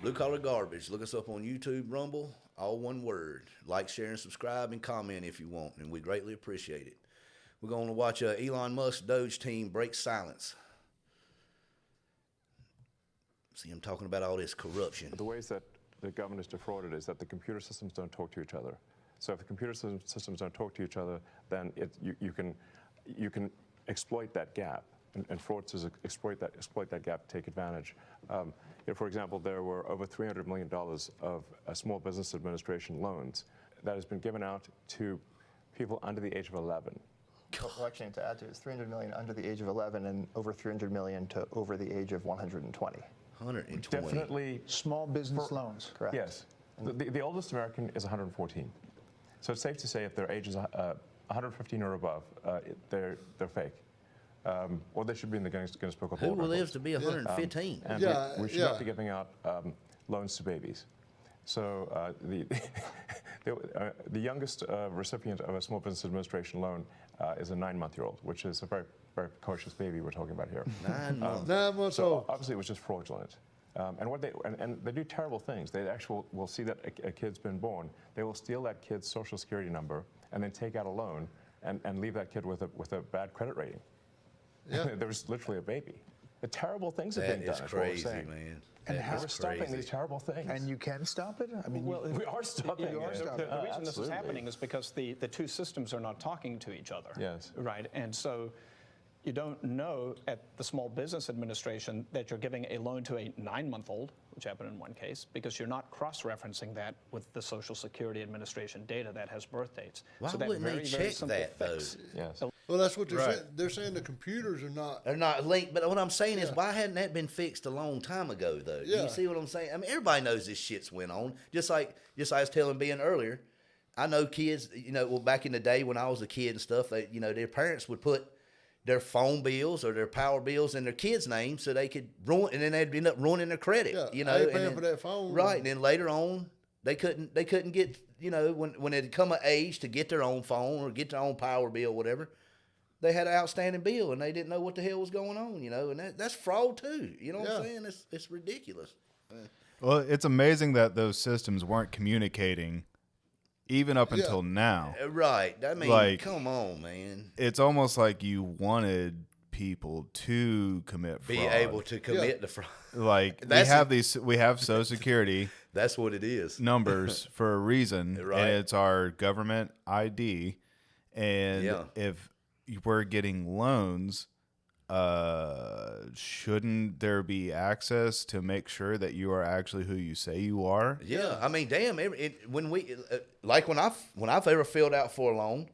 Blue Collar Garbage. Look us up on YouTube, Rumble, all one word. Like, share, and subscribe, and comment if you want, and we greatly appreciate it. We're going to watch Elon Musk Doge team break silence. See him talking about all this corruption. The ways that the government is defrauded is that the computer systems don't talk to each other. So if the computer systems don't talk to each other, then you can exploit that gap, and fraudsters exploit that gap, take advantage. For example, there were over $300 million of Small Business Administration loans that has been given out to people under the age of 11. Well, actually, to add to it, it's $300 million under the age of 11 and over $300 million to over the age of 120. 120. Definitely small business loans. Correct. Yes. The oldest American is 114. So it's safe to say if their age is 115 or above, they're fake. Or they should be in the Guinness Book of World Who Records. lives to be 115? And we should not be giving out loans to babies. So the youngest recipient of a Small Business Administration loan is a 9-month-old, which is a very, very precocious baby we're talking about here. 9 months. 9 months So old. obviously it was just fraudulent. And they do terrible things. They actually will see that a kid's been born. They will steal that kid's social security number and then take out a loan and leave that kid with a bad credit rating. Yeah. There was literally a baby. The terrible things have That been done. is That's what we're crazy, saying. man. And how That We're is stopping crazy. these terrible things. And you can stop it? I mean, Well, we are stopping You are it. stopping The reason this is Absolutely. happening is because the two systems are not talking to each other. Yes. Right. And so you don't know at the Small Business Administration that you're giving a loan to a 9-month-old, which happened in one case, because you're not cross-referencing that with the Social Security Administration data that has birth dates. Why so that wouldn't they very, very check simple that, though? fix. Yes. Well, that's what they're Right. saying. They're saying the computers are not. They're not linked, but what I'm saying is, Yeah. why hadn't that been fixed a long time ago, though? Yeah. You see what I'm saying? I mean, everybody knows this shit's went on. Just like I was telling Ben earlier, I know kids, well, back in the day when I was a kid and stuff, their parents would put their phone bills or their power bills in their kids' names so they could ruin, and then they'd end up ruining their credit. Yeah, I ain't and paying then- for that phone. Right, and then later on, they couldn't get, when it come of age to get their own phone or get their own power bill, whatever. They had an outstanding bill and they didn't know what the hell was going on, and that's fraud too. You know what I'm saying? It's ridiculous. Well, it's amazing that those systems weren't communicating even up until now. Right. I mean, Like- come on, man. It's almost like you wanted people to commit fraud. Be able to commit the fraud. Like That's we have Social Security That's what it is. numbers for a reason, Right. and it's our government ID. And Yeah. if we're getting loans, shouldn't there be access to make sure that you are actually who you say you are? Yeah. I mean, damn. When I've ever filled out for a loan,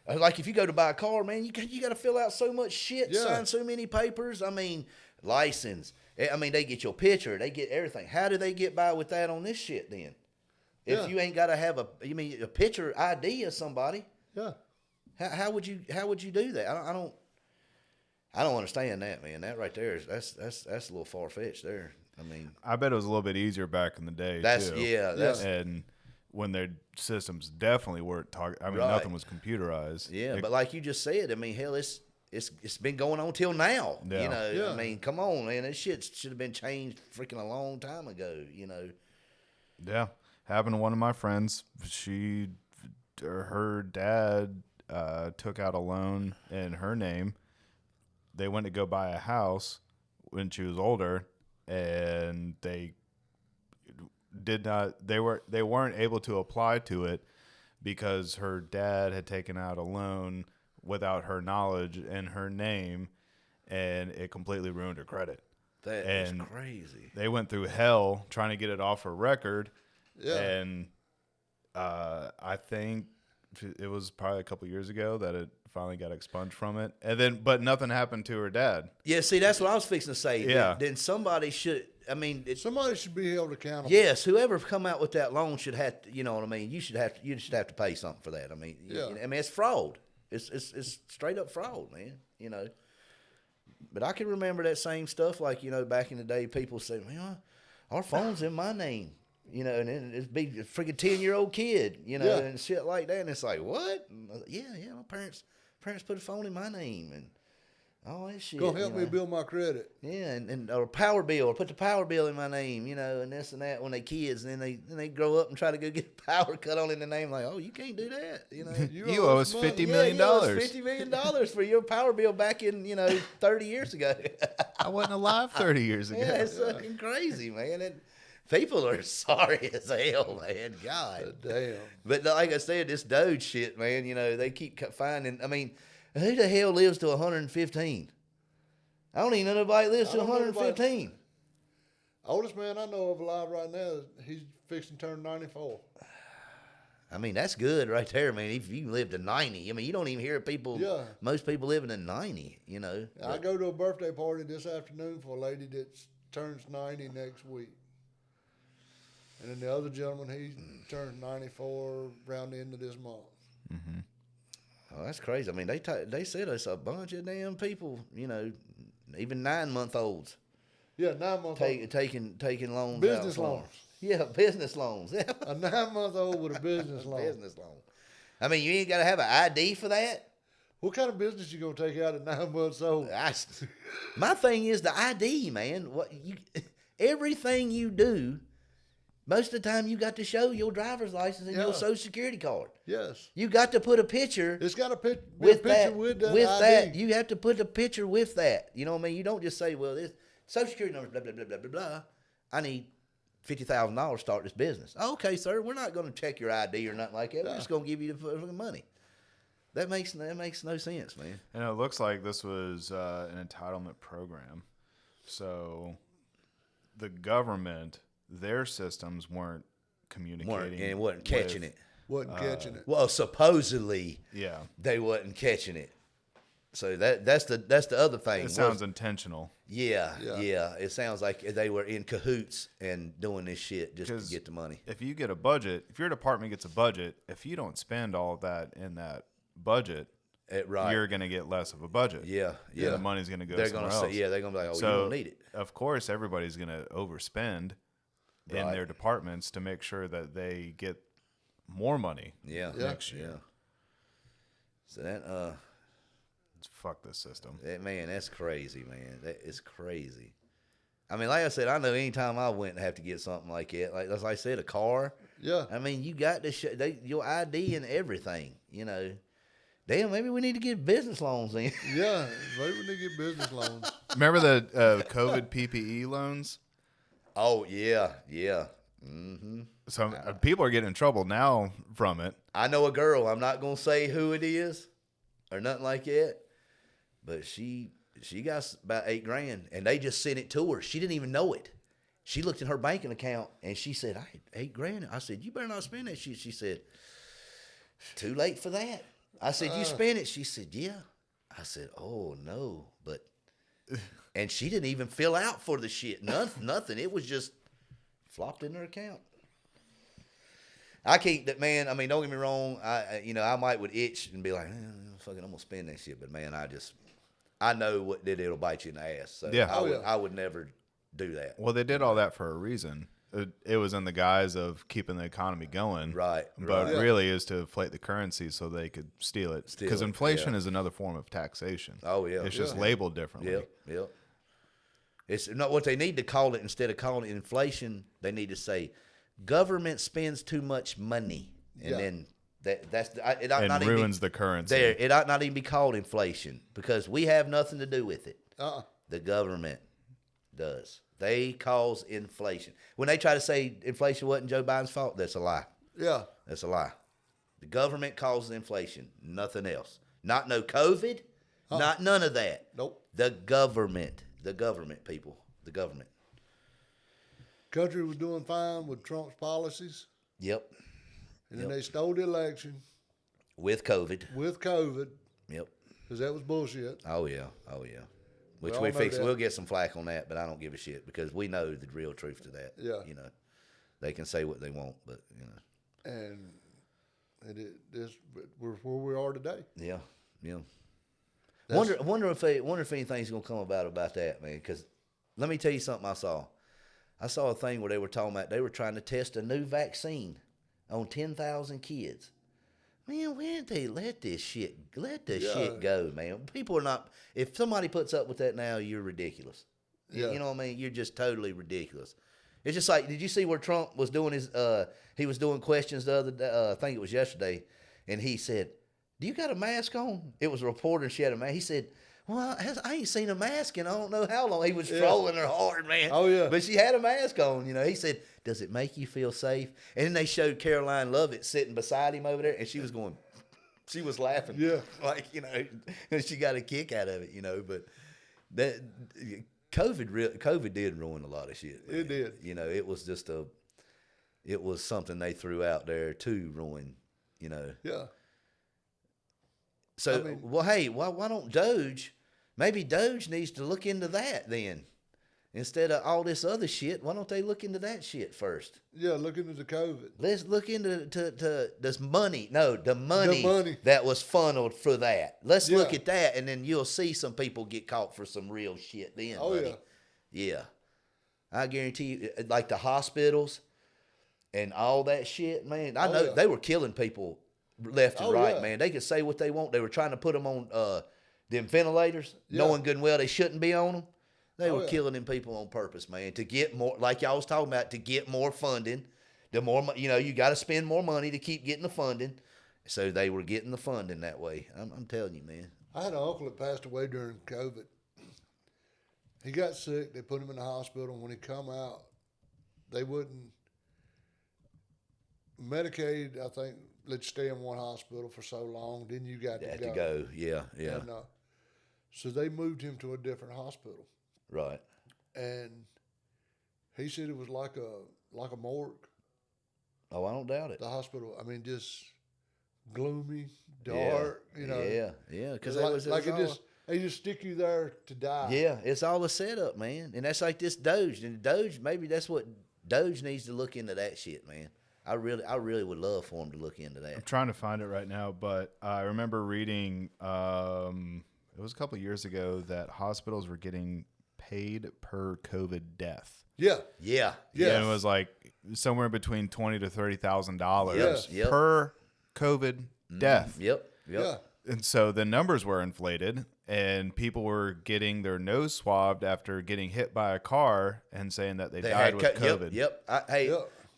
like if you go to buy a car, man, you got to fill out so much shit, Yeah. sign so many papers. I mean, license. I mean, they get your picture, they get everything. How do they get by with that on this shit then? If Yeah. you ain't got to have a picture ID of somebody, Yeah. how would you do that? I don't understand that, man. That right there that's a little far fetched there. I mean, I bet it was a little bit easier back in the day. that's too. that's And when their systems definitely weren't talking. I mean, Right. nothing was computerized. yeah. But like you just said, I mean, hell, it's been going on till now. Yeah. Yeah. I mean, come on, man. This shit should have been changed freaking a long time ago. Yeah, happened to one of my friends. Her dad took out a loan in her name. They went to go buy a house when she was older, and they did not. They weren't able to apply to it because her dad had taken out a loan without her knowledge in her name, and it completely ruined her credit. That is And crazy. They went through hell trying to get it off her record, Yeah. and I think it was probably a couple years ago that it finally got expunged from it, and then but nothing happened to her dad. Yeah, see, that's what I was fixing to say. Yeah. Then somebody should. I mean, Somebody should be held accountable. yes, whoever come out with that loan should have to. You know what I mean? You should have to pay something for that. I mean, Yeah. I mean, it's fraud. It's straight up fraud, man. But I can remember that same stuff. Like back in the day, people say, "Man, our phone's in my name." And then it'd be a freaking 10-year-old kid, Yeah. and shit like that. And it's like, what? And, yeah, my parents put a phone in my name, and all that shit. Go help you me know. build my credit. Yeah, and or power bill, or put the power bill in my name, you know, and this and that when they kids, and then they grow up and try to go get power cut on in the name, like, oh, you can't do that, you know. You owe us money. $50 Yeah, million. you owe us $50 million for your power bill back in 30 years ago. I wasn't alive 30 years ago. Yeah, it's fucking crazy, man. People are sorry as hell, man. God. Damn. But like I said, this D.O.G.E shit, man, they keep finding. I mean, who the hell lives to 115? I don't even know nobody lives I to don't know nobody. 115. Oldest man I know of alive right now, he's fixing to turn 94. I mean, that's good right there, man. If you live to 90, I mean, you don't even hear people, Yeah. most people living to 90, I go to a birthday party this afternoon for a lady that turns 90 next week. And then the other gentleman, he turns 94 around the end of this month. Oh, that's crazy. I mean, they said it's a bunch of damn people, even 9-month-olds Yeah, 9 months old. taking loans Business out for 'em. loans. Yeah, business loans. Yeah, A 9-month-old with a business loan. business loan. I mean, you ain't got to have an ID for that. What kind of business you gonna take out at 9 months old? My thing is the ID, man. Everything you do, most of the time you got to show your driver's license and Yeah. your social security card. Yes, You got to put a picture it's got to be a with picture that. with that With ID. that, you have to put a picture with that. You know what I mean? You don't just say, "Well, this social security number, blah blah blah blah blah blah. I need $50,000 to start this business." Okay, sir, we're not going to check your ID or nothing like that. We're just going to give you the fucking money. That makes no sense, man. And it looks like this was an entitlement program. So the government, their systems weren't communicating. And wasn't catching with- it. Wasn't catching it. Well, supposedly Yeah. they wasn't catching it. So that's the other thing. It sounds intentional. Yeah. Yeah. It sounds like they were in cahoots and doing this shit just to 'Cause get the money. If you get a budget, if your department gets a budget, if you don't spend all of that in that budget, Right. you're going to get less of a budget. Yeah. And the money's going to go They're somewhere gonna else. say, they're gonna be like, oh, So, you don't need it. of course, everybody's going to overspend in Right. their departments to make sure that they get more money Yeah. next year. Yeah. So Fuck this system. man, that's crazy, man. That is crazy. I mean, like I said, I know anytime I went and have to get something like that, like as I said, a car. Yeah. I mean, you got to show your ID and everything. Damn, maybe we need to get business loans then. Yeah. Maybe we need to get business loans. Remember the COVID PPE loans? Oh yeah. Mm-hmm. So people are getting in trouble now from it. I know a girl. I'm not gonna say who it is or nothing like that, but she got about $8 grand, and they just sent it to her. She didn't even know it. She looked in her banking account and she said, "I had $8 grand." I said, "You better not spend that." She said, "Too late for that." I said, "You spent it?" She said, "Yeah." I said, "Oh no," but and she didn't even fill out for the shit. Nothing. It was just flopped in her account. I can't, that man. I mean, don't get me wrong. I might would itch and be like, "Fucking, I'm gonna spend that shit." But man, I know what it'll bite you in the ass. So Yeah. I would never do that. Well, they did all that for a reason. It was in the guise of keeping the economy going. Right, But right. really is to inflate the currency so they could steal it. Steal Because it, inflation yeah. is another form of taxation. Oh, yeah. It's just Yeah. labeled differently. Yep. It's not what they need to call it. Instead of calling it inflation, they need to say government spends too much money, and Yeah. then it ought And not even ruins be, the currency. there. It ought not even be called inflation because we have nothing to do with it. Uh-uh. The government does. They cause inflation. When they try to say inflation wasn't Joe Biden's fault, that's a lie. Yeah. That's a lie. The government causes inflation, nothing else. Not no COVID, not none of that. Nope. The government, people, the government. Country was doing fine with Trump's policies, Yep. and then they stole the election With COVID. with COVID Yep. because that was bullshit. Oh yeah. Which all we know fix. that. We'll get some flack on that, but I don't give a shit because we know the real truth to that. Yeah. They can say what they want, but And we're where we are today. yeah. That's- Wonder if anything's gonna come about that, man. Because let me tell you something I saw. I saw a thing where they were talking about they were trying to test a new vaccine on 10,000 kids. Man, when they let this shit Yeah. shit go, man. People are not. If somebody puts up with that now, you're ridiculous. Yeah. You know what I mean? You're just totally ridiculous. It's just like, did you see where Trump was doing his? He was doing questions the other day. I think it was yesterday, and he said, "Do you got a mask on?" It was a reporter, and she had a mask. He said, "Well, I ain't seen a mask in I don't know how long." He was trolling her hard, man. Oh, yeah. But she had a mask on. You know, he said, "Does it make you feel safe?" And then they showed Caroline Lovett sitting beside him over there, and she was going. She was laughing. Yeah. Like, you know, she got a kick out of it, you know, but that COVID did ruin a lot of shit. Man. It did. You know, it was just it was something they threw out there to ruin, you know. Yeah. So, I mean- well, hey, why don't D.O.G.E, maybe D.O.G.E needs to look into that then. Instead of all this other shit, why don't they look into that shit first? Yeah, look into the COVID. Let's look into this money. No, the money, money. that was funneled for that. Let's look Yeah. at that, and then you'll see some people get caught for some real shit then, Oh, buddy. Yeah. I guarantee you, like the hospitals and all that shit, man. I know yeah. they were killing people left and Oh, right, yeah. man. They could say what they want. They were trying to put them on them ventilators, Yeah. knowing good and well they shouldn't be on them. They were yeah. killing them people on purpose, man, to get more, like y'all was talking about, to get more funding. The more, you know, you got to spend more money to keep getting the funding. So they were getting the funding that way. I'm telling you, man. I had an uncle that passed away during COVID. He got sick. They put him in the hospital. When he come out, they wouldn't. Medicaid, I think, let you stay in one hospital for so long. Then you got Had to to go. go. Yeah, yeah. And, so they moved him to a different hospital. Right. And he said it was like a morgue. Oh, I don't doubt it. The hospital, I mean, just gloomy, dark, you know. Yeah, because they just stick you there to die. yeah, it's all a setup, man. And that's like this D.O.G.E. And D.O.G.E, maybe that's what D.O.G.E needs to look into that shit, man. I really would love for him to look into that. I'm trying to find it right now, but I remember reading it was a couple of years ago that hospitals were getting paid per COVID death. Yeah. Yeah. Yeah. And it was like somewhere between $20,000 to $30,000 Yes. Yep. per COVID death. Yep. Yeah. And so the numbers were inflated, and people were getting their nose swabbed after getting hit by a car and saying that they died with COVID. Yep.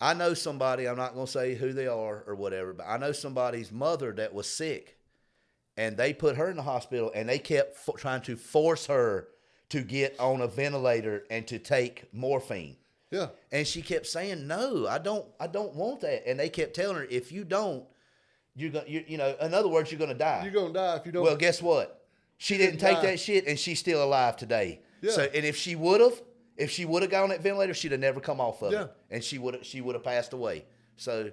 I know somebody, I'm not going to say who they are or whatever, but I know somebody's mother that was sick, and they put her in the hospital, and they kept trying to force her to get on a ventilator and to take morphine. Yeah. And she kept saying, "No, I don't want that." And they kept telling her, "If you don't, you know, in other words, you're going to die." You're going to die if you don't. Well, guess what? She didn't take die. that shit, and she's still alive today. Yeah. So, and if she would have got on that ventilator, she'd have never come off of Yeah. it, and she would have passed away. So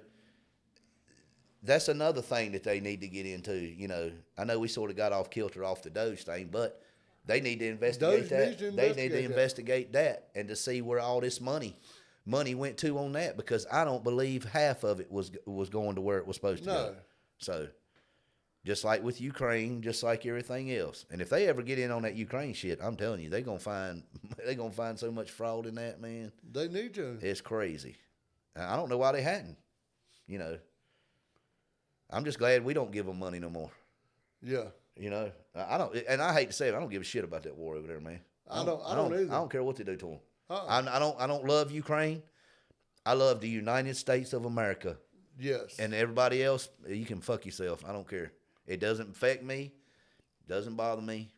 that's another thing that they need to get into. You know, I know we sort of got off kilter off the D.O.G.E thing, but they need to investigate D.O.G.E that. needs to They need to investigate that. investigate that and to see where all this money went to on that, because I don't believe half of it was going to where it was supposed to No. go. So. Just like with Ukraine, just like everything else. And if they ever get in on that Ukraine shit, I'm telling you, they're gonna find so much fraud in that, man. They need to. It's crazy. I don't know why they hadn't. You know, I'm just glad we don't give them money no more. Yeah. You know, I don't, and I hate to say it, I don't give a shit about that war over there, man. I don't either. I don't care what they do to them. Uh-uh. I don't love Ukraine. I love the United States of America. Yes. And everybody else, you can fuck yourself. I don't care. It doesn't affect me. Doesn't bother me.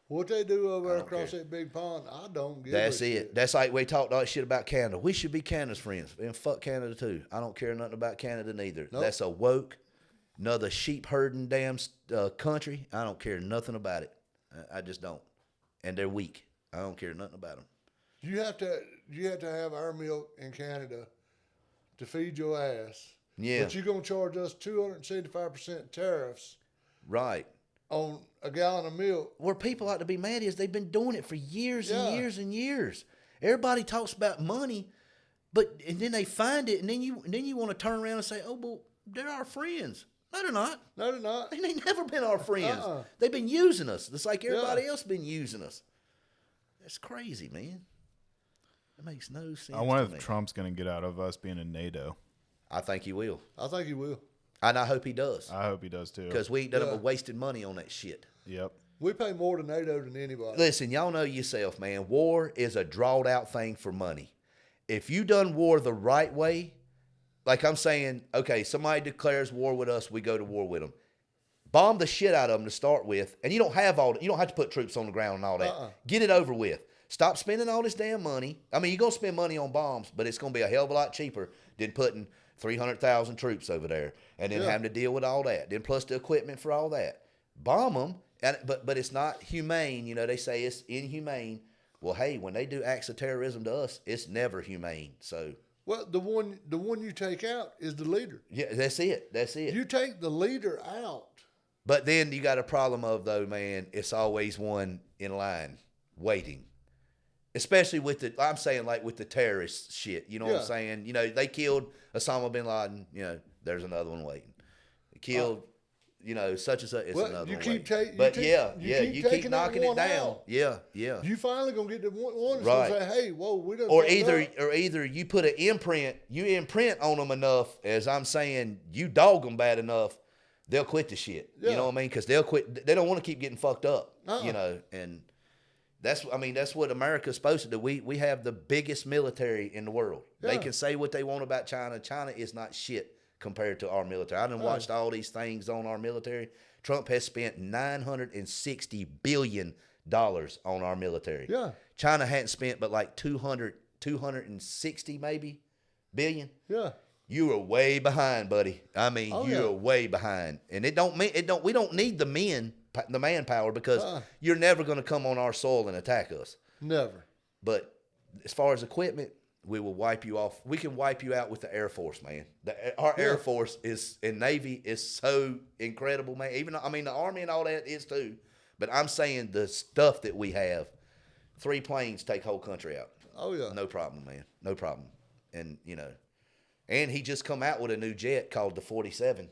What they do over there don't across care. that big pond, I don't give That's a it. shit. That's like we talked all that shit about Canada. We should be Canada's friends. And fuck Canada too. I don't care nothing about Canada neither. Nope. That's a woke, another sheep herding damn country. I don't care nothing about it. I just don't. And they're weak. I don't care nothing about them. You have to have our milk in Canada to feed your ass. Yeah. But you're gonna charge us 275% tariffs Right. on a gallon of milk. Where people ought to be mad is they've been doing it for years and Yeah. years and years. Everybody talks about money, and then they find it, and then you want to turn around and say, "Oh, well, they're our friends." No, they're not. No, they're not. They ain't never been our friends. Uh-uh. They've been using us. It's like everybody Yeah. else been using us. That's crazy, man. That makes no sense. I wonder to if me. Trump's going to get out of us being in NATO. I think he will. I think he will. And I hope he does. I hope he does too. Because we ain't done Yeah. but wasted money on that shit. Yep. We pay more to NATO than anybody. Listen, y'all know yourself, man. War is a drawed out thing for money. If you done war the right way, like I'm saying, okay, somebody declares war with us, we go to war with them. Bomb the shit out of them to start with, and you don't have to put troops on the ground and all that. Get it over with. Stop spending all this damn money. I mean, you're gonna spend money on bombs, but it's gonna be a hell of a lot cheaper than putting 300,000 troops over there and then having to deal with all that. Then plus the equipment for all that. Bomb them. But it's not humane. You know, they say it's inhumane. Well, hey, when they do acts of terrorism to us, it's never humane. So, Well, the one you take out is the leader. yeah, that's it. That's it. You take the leader out. But then you got a problem of, though, man, it's always one in line waiting. Especially with I'm saying like with the terrorist shit. You know what I'm Yeah. saying? You know, they killed Osama bin Laden. You know, there's another one waiting. They killed, you know, such and such. It's Well, another you one keep waiting. ta- But you yeah, keep- you yeah, keep you keep taking that knocking it one down. out. Yeah, yeah. You finally gonna get the one that's Right. gonna say, "Hey, whoa, we done." Or fucked up." either you put an imprint, you imprint on them enough, as I'm saying, you dog them bad enough, they'll quit the shit. You Yeah. know what I mean? Because they'll quit. They don't want to keep getting fucked up. Uh-uh. You know, and that's what America's supposed to do. We have the biggest military in the world. They Yeah. can say what they want about China. China is not shit compared to our military. I done watched all these things on our military. Trump has spent $960 billion on our military. Yeah. China hadn't spent but like 260 maybe billion. Yeah. You are way behind, buddy. I mean, Oh, you yeah. are way behind. And we don't need the manpower because you're never going to come on our soil and attack us. Never. But as far as equipment, we will wipe you off. We can wipe you out with the Air Force, man. Our Air Force and Navy is so incredible, man. Even, I mean, the Army and all that is too. But I'm saying the stuff that we have, 3 planes take whole country out. Oh yeah. No problem, man. No problem. And, you know, and he just come out with a new jet called the 47.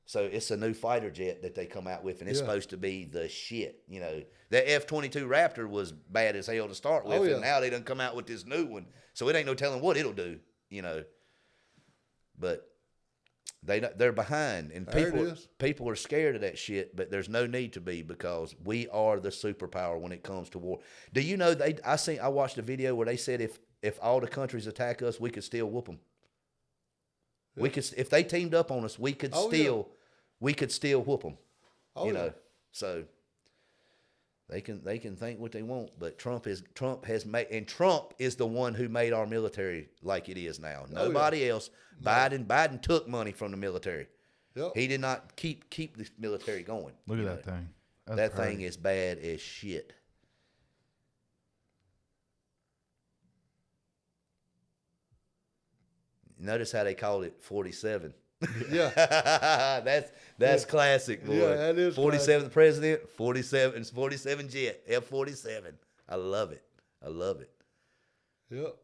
So it's a new fighter jet that they come out with, and it's Yeah. supposed to be the shit. You know, that F-22 Raptor was bad as hell to start with, Oh, yeah. and now they done come out with this new one. So it ain't no telling what it'll do, you know. But they're behind, and There it is. people are scared of that shit. But there's no need to be because we are the superpower when it comes to war. Do you know I watched a video where they said if all the countries attack us, we could still whoop them. We could, if they teamed up on us, we could Oh, still whoop them. Oh, you yeah. know, so they can think what they want, but Trump is the one who made our military like it is now. Nobody else. Biden took money from the military. Yep. He did not keep the military going. Look you at that know. thing. That's That pretty. thing is bad as shit. Notice how they called it 47. Yeah. that's classic, boy. Yeah, that is 47th president, 47 jet, F-47. I love it. I love it. Yep.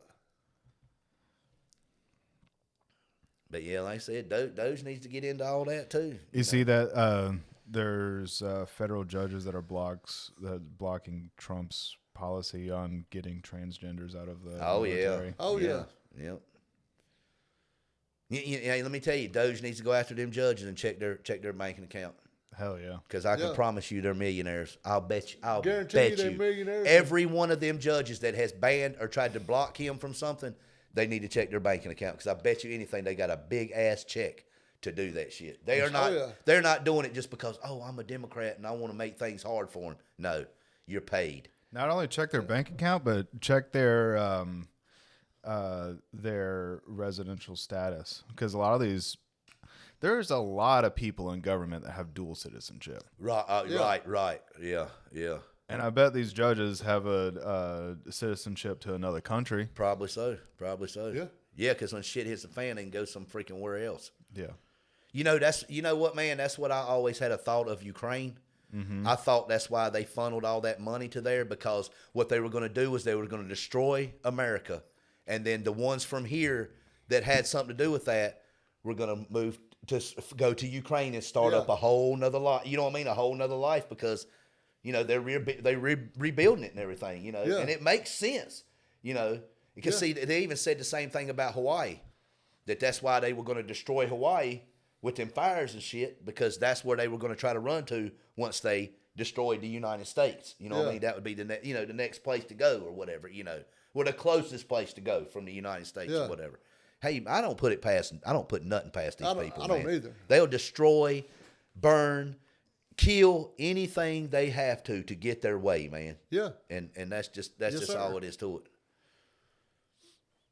But yeah, like I said, Doge needs to get into all that too. You see that there's federal judges that are blocking Trump's policy on getting transgenders out of the military. Oh, yeah. Yep. Yeah, let me tell you, Doge needs to go after them judges and check their banking account. Hell yeah. Because I can Yeah. promise you they're millionaires. I'll bet you. I'll Guarantee bet you they're you. millionaires. Every one of them judges that has banned or tried to block him from something, they need to check their banking account. Because I bet you anything they got a big ass check to do that shit. They are not. yeah. They're not doing it just because I'm a Democrat and I want to make things hard for them. No, you're paid. Not only check their bank account, but check their residential status. Because there's a lot of people in government that have dual citizenship. Right. Yeah. Right. Yeah. And I bet these judges have a citizenship to another country. Probably so. Yeah. Yeah, because when shit hits the fan, they can go some freaking where else. Yeah. You know what, man? That's what I always had a thought of Ukraine. Mm-hmm. I thought that's why they funneled all that money to there, because what they were going to do was they were going to destroy America, and then the ones from here that had something to do with that were going to move to go to Ukraine and start up a whole nother life. You know what I mean? A whole nother life, because you know they're rebuilding it and everything. You know, and it makes sense. You know, because see, they even said the same thing about Hawaii. That's why they were going to destroy Hawaii, with them fires and shit, because that's where they were going to try to run to once they destroyed the United States. You know what I Yeah. mean? That would be the the next place to go or whatever. Or the closest place to go from the United States Yeah. or whatever. Hey, I don't put nothing past these people. I don't man. either. They'll destroy, burn, kill anything they have to get their way, man. Yeah. And that's just Yes, all sir. it is to it.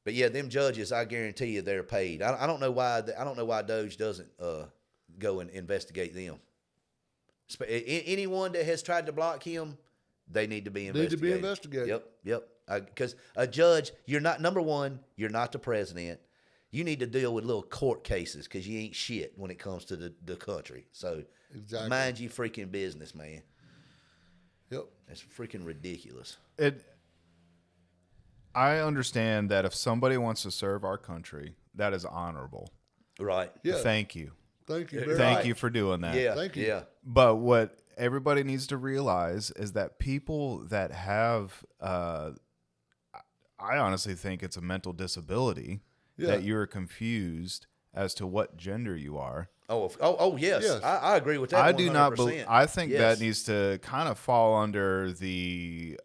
But yeah, them judges, I guarantee you, they're paid. I don't know why. I don't know why DOGE doesn't go and investigate them. Anyone that has tried to block him, they need to be investigated. Yep. Because a judge, you're not, number one, you're not the president. You need to deal with little court cases because you ain't shit when it comes to the country. So Exactly. mind your freaking business, man. Yep. That's freaking ridiculous. I understand that if somebody wants to serve our country, that is honorable. Right. Yeah. Thank you. Thank you. Very Thank much. you for doing that. Yeah. Thank you. Yeah. But what everybody needs to realize is that people that have, I honestly think it's a mental disability Yeah. that you're confused as to what gender you are. Oh, yes. Yes. I agree with that. I do not believe. 100%. I think Yes. that needs to kind of fall under the.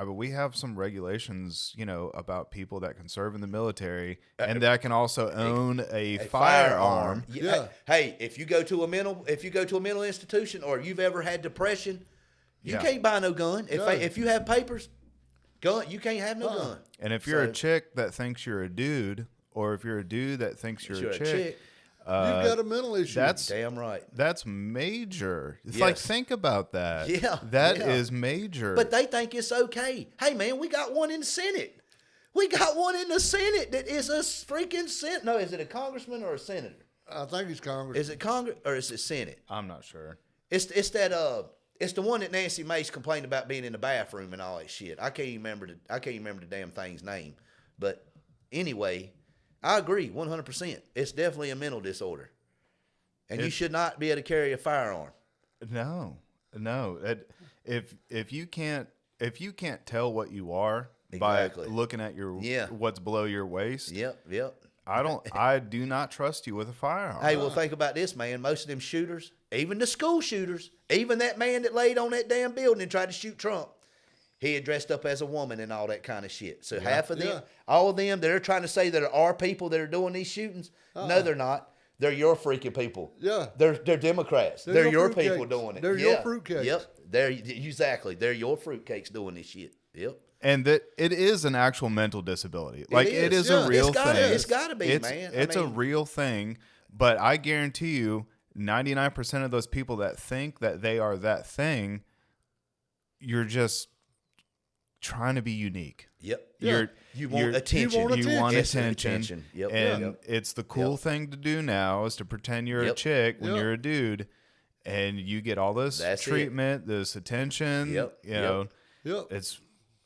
We have some regulations, about people that can serve in the military and that can also own a firearm. Yeah. Hey, if you go to a mental institution or you've ever had depression, you Yeah. can't buy no gun. No. If you have papers, you can't have no gun. And if you're a So- chick that thinks you're a dude, or if you're a dude that thinks you're, a chick, You've got a mental issue. that's Damn right. that's major. It's like, Yes. think about that. Yeah, that yeah. is major. But they think it's okay. Hey, man, we got one in the Senate. We got one in the Senate that is a freaking Senate. No, is it a congressman or a senator? I think he's Congress. Is it Congress or is it Senate? I'm not sure. It's the one that Nancy Mace complained about being in the bathroom and all that shit. I can't even remember the damn thing's name. But anyway, I agree 100%. It's definitely a mental disorder, and you should not be able to carry a firearm. No. If you can't tell what you are Exactly. by looking at your Yeah. what's below your waist, Yep. I do not trust you with a firearm. Hey, well, think about this, man. Most of them shooters, even the school shooters, even that man that laid on that damn building and tried to shoot Trump, he had dressed up as a woman and all that kind of shit. So half of them, Yeah. all of them that are trying to say that are people that are doing these shootings, no, they're not. They're your freaking people. Yeah. They're Democrats. They're They're your your people fruitcakes. doing it. They're your Yeah. fruitcakes. Yep. They're your fruitcakes doing this shit. Yep. And that it is an actual mental disability. Like it is. is Yeah. a real It's gotta- thing. it's gotta be, man. I It's a mean- real thing. But I guarantee you, 99% of those people that think that they are that thing, you're just trying to be unique. Yep. You want you're- attention. You want You want It's attention. Yep. And Yep. it's the cool Yep. thing to do now is to pretend you're a Yep. chick when Yep. you're a dude, and you get all this That's it. treatment, this attention. Yep. You know, Yep. it's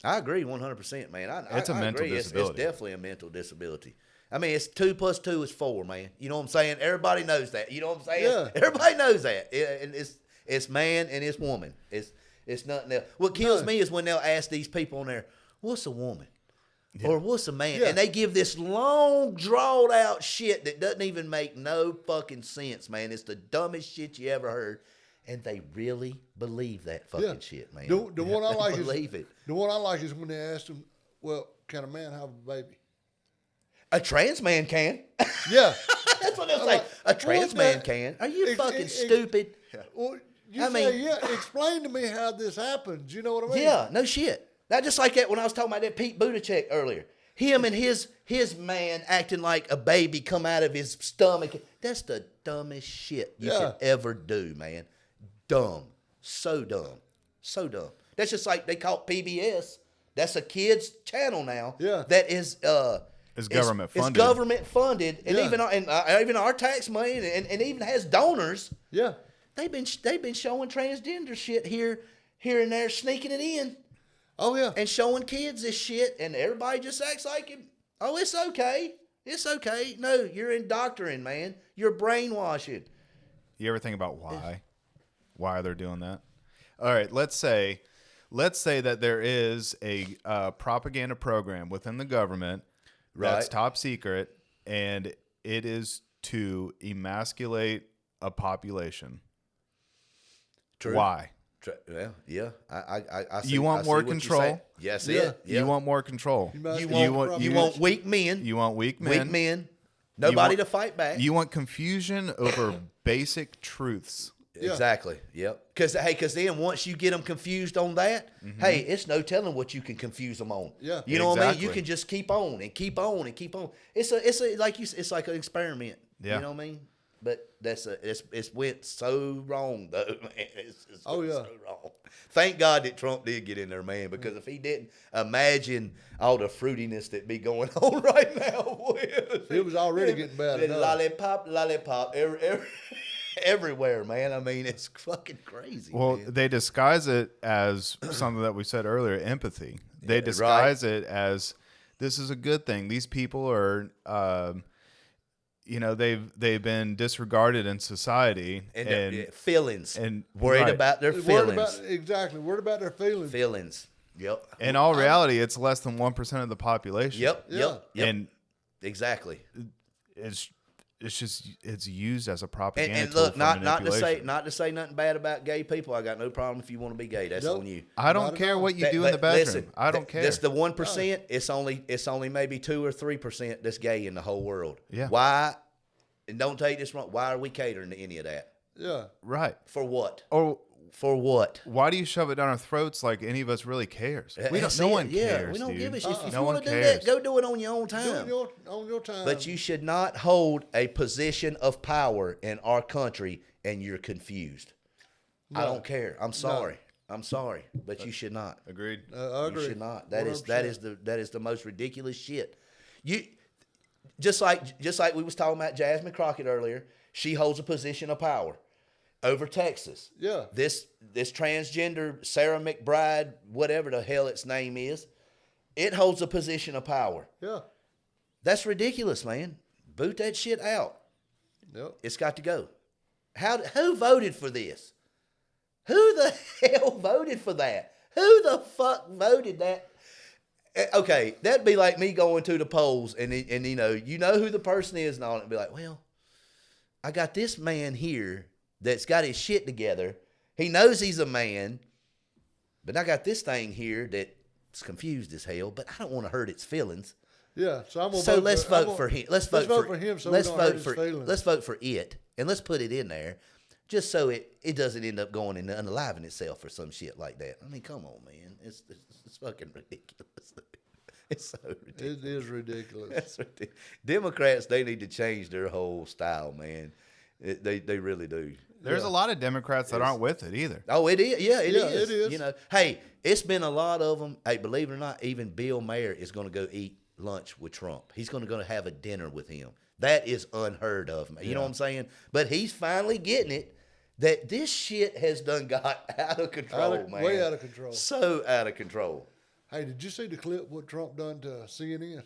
I agree 100%, man. It's a I mental agree. It's disability. definitely a mental disability. I mean, it's 2 + 2 is 4, man. You know what I'm saying? Everybody knows that. You know what I'm saying? Yeah. Everybody knows that. And it's man and it's woman. It's nothing else. What kills me is when they'll ask these people on there, "What's a woman?" Or "What's a man?" Yeah. And they give this long, drawn out shit that doesn't even make no fucking sense, man. It's the dumbest shit you ever heard. And they really believe that fucking shit, man. The one I like believe it. The one I like is when they asked him, "Well, can a man have a baby?" A trans man can. Yeah. That's what they'll say. A trans man can. Are you fucking stupid? Well, you I say, mean- yeah. Explain to me how this happens. You know what I mean? Yeah, no shit. Not just like that when I was talking about that Pete Buttigieg earlier. Him and his man acting like a baby come out of his stomach. That's the dumbest shit you Yeah. could ever do, man. Dumb. So dumb. So dumb. That's just like they call it PBS. That's a kids channel now. Yeah. That is government It's funded. government funded, and Yeah. even our tax money, and even has donors. Yeah. They've been showing transgender shit here and there, sneaking it in Oh yeah. and showing kids this shit, and everybody just acts like it. Oh, it's okay. It's okay. No, you're indoctrinating, man. You're brainwashing. You ever think about why they're doing that? All right, let's say that there is a propaganda program within the government that's Right. top secret, and it is to emasculate a population. True. Why? Well, yeah. I see, You want I see more what you're control? saying. Yes, Yeah. yeah. You want more control. You want weak men. You want weak men. Weak men. Nobody want- to fight back. You want confusion over basic truths. Yeah. Exactly. Yep. Because then once you get them confused on that, hey, it's no telling what you can confuse them on. Yeah. You know what I mean? You Exactly. can just keep on and keep on and keep on. It's like it's like an experiment. Yeah. You know what I mean? But it's went so wrong though, man. It's Oh, went yeah. so wrong. Thank God that Trump did get in there, man. Because if he didn't, imagine all the fruitiness that be going on right now. It was already getting bad enough. Lollipop, everywhere, man. I mean, it's fucking crazy. Well, man. they disguise it as something that we said earlier, empathy. They disguise it as this is a good thing. These people are, they've been disregarded in society and feelings and worried right. about their Worried feelings. worried about their feelings. Feelings. Yep. In all reality, it's less than 1% of the population. Yep. Yeah. Yep. And Exactly. it's used as a propaganda And tool look, for not to manipulation. say nothing bad about gay people. I got no problem if you want to be gay. That's Nope. on you. I Not don't at care all. what you That- do in the but bedroom. listen, I don't care. That's the 1%. It's only maybe 2 or 3% that's gay in the whole world. Yeah. Why? And don't take this wrong. Why are we catering to any of that? Yeah. Right. For what? Or For what? why do you shove it down our throats like any of us really cares? We don't. That's No it. one Yeah, cares. we don't dude. give a shit. If No you one want to do cares. that, go do it on your own Do time. it on your time. But you should not hold a position of power in our country and you're confused. I don't care. I'm sorry. I'm sorry, but you should not. Agreed. I agree. You should not. That is 100%. that is the most ridiculous shit. You just like we was talking about Jasmine Crockett earlier. She holds a position of power over Texas. Yeah. This transgender Sarah McBride, whatever the hell its name is, it holds a position of power. Yeah. That's ridiculous, man. Boot that shit out. Yep. It's got to go. Who voted for this? Who the hell voted for that? Who the fuck voted that? Okay, that'd be like me going to the polls and you know who the person is and all, and be like, well, I got this man here that's got his shit together. He knows he's a man, but I got this thing here that's confused as hell, but I don't want to hurt its feelings. Yeah. So I'm gonna So vote let's for, vote for him. Let's vote vote for him so let's we don't hurt vote his for feelings. let's vote for it and let's put it in there, just so it doesn't end up going and unaliving itself or some shit like that. I mean, come on, man, it's fucking ridiculous. It's so ridiculous. It is ridiculous. That's ridiculous. Democrats, they need to change their whole style, man. They really do. There's a lot of Democrats that aren't with it either. Oh, it is. Yeah, it is. it is. You know, hey, it's been a lot of them. Hey, believe it or not, even Bill Mayer is going to go eat lunch with Trump. He's going to have a dinner with him. That is unheard of. You know what I'm saying? But he's finally getting it that this shit has done got out of control, man. Way out of control. So out of control. Hey, did you see the clip what Trump done to CNN?